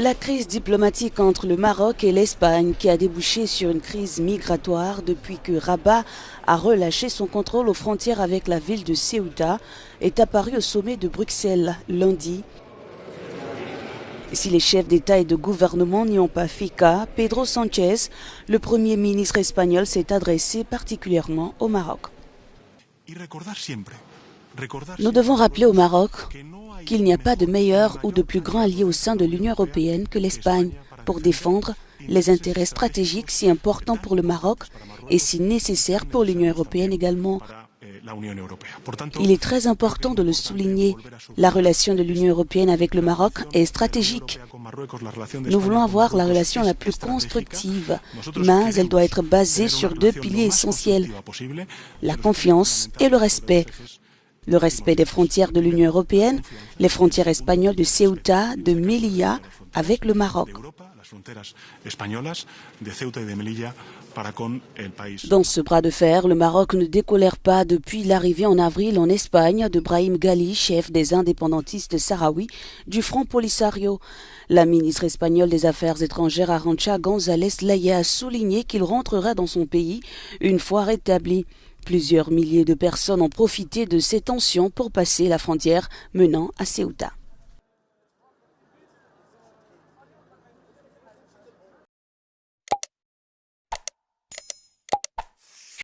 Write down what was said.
La crise diplomatique entre le Maroc et l'Espagne, qui a débouché sur une crise migratoire depuis que Rabat a relâché son contrôle aux frontières avec la ville de Ceuta, est apparue au sommet de Bruxelles lundi. Si les chefs d'État et de gouvernement n'y ont pas fait cas, Pedro Sánchez, le Premier ministre espagnol, s'est adressé particulièrement au Maroc. Nous devons rappeler au Maroc qu'il n'y a pas de meilleur ou de plus grand allié au sein de l'Union européenne que l'Espagne pour défendre les intérêts stratégiques si importants pour le Maroc et si nécessaires pour l'Union européenne également. Il est très important de le souligner. La relation de l'Union européenne avec le Maroc est stratégique. Nous voulons avoir la relation la plus constructive, mais elle doit être basée sur deux piliers essentiels, la confiance et le respect. Le respect des frontières de l'Union européenne, les frontières espagnoles de Ceuta, de Melilla avec le Maroc. Dans ce bras de fer, le Maroc ne décolère pas depuis l'arrivée en avril en Espagne de Brahim Ghali, chef des indépendantistes sahraouis du Front Polisario. La ministre espagnole des Affaires étrangères Arantxa González Laya a souligné qu'il rentrera dans son pays une fois rétabli. Plusieurs milliers de personnes ont profité de ces tensions pour passer la frontière menant à Ceuta.